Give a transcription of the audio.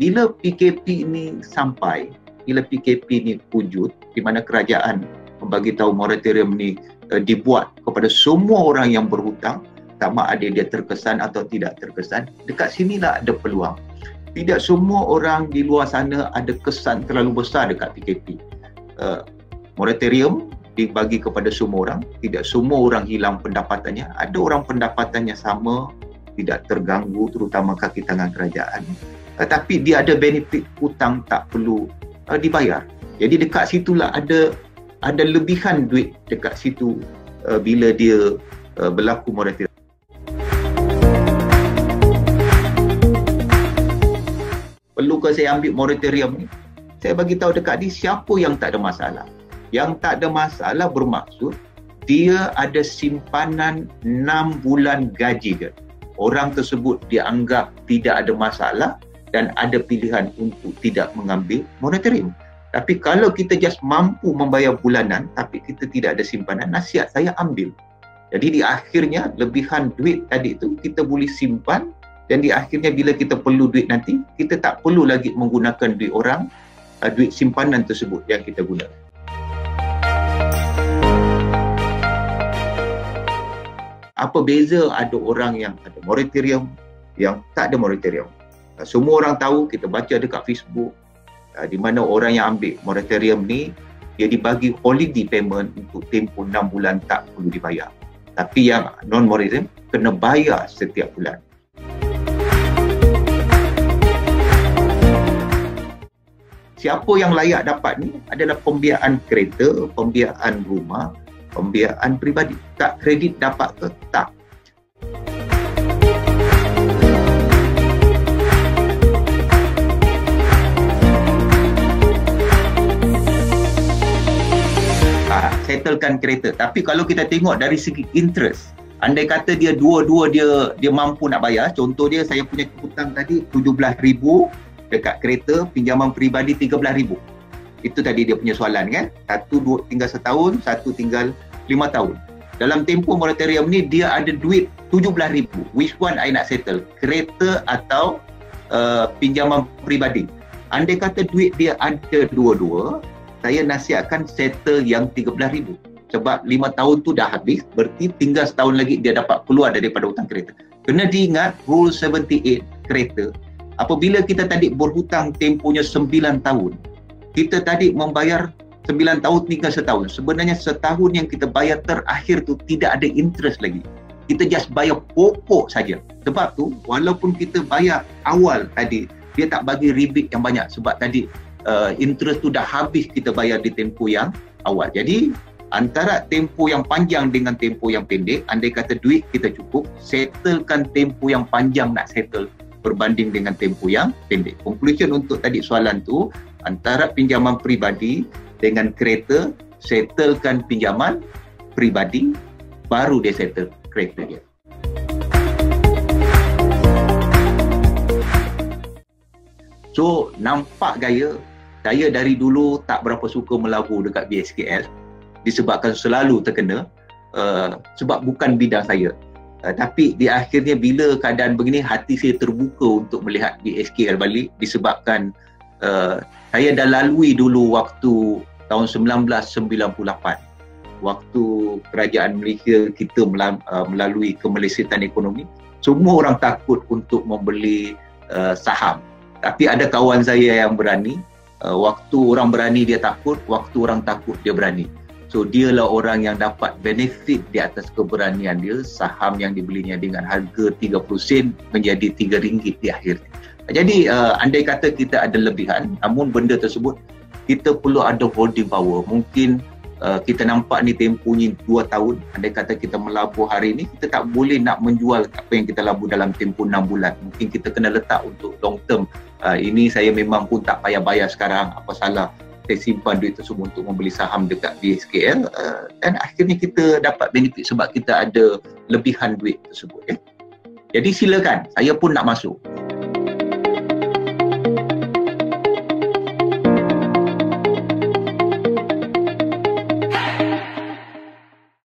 bila PKP ini sampai, bila PKP ini wujud, di mana kerajaan membagi tahu moratorium ni dibuat kepada semua orang yang berhutang, sama ada dia terkesan atau tidak terkesan, dekat sinilah ada peluang. Tidak semua orang di luar sana ada kesan terlalu besar dekat PKP. Moratorium dibagi kepada semua orang, tidak semua orang hilang pendapatannya. Ada orang pendapatannya sama, tidak terganggu, terutama kaki tangan kerajaan. Tetapi dia ada benefit hutang tak perlu dibayar. Jadi dekat situlah ada lebihan duit dekat situ bila dia berlaku moratorium. Perlukah saya ambil moratorium ni? Saya bagi tahu dekat ni siapa yang tak ada masalah. Yang tak ada masalah bermaksud dia ada simpanan 6 bulan gaji dia. Orang tersebut dianggap tidak ada masalah dan ada pilihan untuk tidak mengambil moratorium. Tapi kalau kita just mampu membayar bulanan tapi kita tidak ada simpanan, nasihat saya ambil. Jadi di akhirnya lebihan duit tadi tu kita boleh simpan, dan di akhirnya bila kita perlu duit nanti, kita tak perlu lagi menggunakan duit orang, duit simpanan tersebut yang kita gunakan. Apa beza ada orang yang ada moratorium, yang tak ada moratorium? Semua orang tahu, kita baca dekat Facebook, di mana orang yang ambil moratorium ni, dia dibagi holiday payment untuk tempoh 6 bulan tak perlu dibayar. Tapi yang non-moratorium, kena bayar setiap bulan. Siapa yang layak dapat ni adalah pembiayaan kereta, pembiayaan rumah, pembiayaan peribadi. Tak kredit dapat ke? Tak. Settlekan kereta. Tapi kalau kita tengok dari segi interest, andai kata dia dua-dua dia mampu nak bayar, contoh dia saya punya hutang tadi 17,000 dekat kereta, pinjaman peribadi 13,000. Itu tadi dia punya soalan kan. Satu tinggal setahun, satu tinggal 5 tahun. Dalam tempoh moratorium ni dia ada duit 17,000. Which one I nak settle? Kereta atau pinjaman peribadi? Andai kata duit dia ada dua-dua, saya nasihatkan settle yang 13,000. Sebab 5 tahun tu dah habis, berarti tinggal setahun lagi dia dapat keluar daripada hutang kereta. Kena diingat Rule 78 kereta, apabila kita tadi berhutang tempohnya 9 tahun, kita tadi membayar 9 tahun tinggal setahun. Sebenarnya setahun yang kita bayar terakhir tu tidak ada interest lagi. Kita just bayar pokok saja. Sebab tu, walaupun kita bayar awal tadi, dia tak bagi rebate yang banyak. Sebab tadi interest tu dah habis kita bayar di tempoh yang awal. Jadi, antara tempoh yang panjang dengan tempoh yang pendek, andai kata duit kita cukup, settlekan tempoh yang panjang nak settle berbanding dengan tempoh yang pendek. Conclusion untuk tadi soalan tu, antara pinjaman peribadi dengan kereta, settlekan pinjaman peribadi, baru dia settle kereta dia. So, nampak gaya, saya dari dulu tak berapa suka melabur dekat BSKL disebabkan selalu terkena, sebab bukan bidang saya. Tapi di akhirnya bila keadaan begini, hati saya terbuka untuk melihat BSKL balik disebabkan saya dah lalui dulu waktu tahun 1998. Waktu kerajaan Malaysia kita melalui kemelesetan ekonomi, semua orang takut untuk membeli saham. Tapi ada kawan saya yang berani. Waktu orang berani dia takut, waktu orang takut dia berani. So dialah orang yang dapat benefit di atas keberanian dia. Saham yang dibelinya dengan harga 30 sen menjadi RM3 di akhirnya. Jadi andai kata kita ada lebihan, namun benda tersebut kita perlu ada holding power. Mungkin kita nampak ni tempohnya 2 tahun. Andai kata kita melabur hari ni, kita tak boleh nak menjual apa yang kita labur dalam tempoh 6 bulan. Mungkin kita kena letak untuk long term. Ini saya memang pun tak payah bayar sekarang, apa salah saya simpan duit tersebut untuk membeli saham dekat BSKL, dan akhirnya kita dapat benefit sebab kita ada lebihan duit tersebut. Jadi silakan, saya pun nak masuk.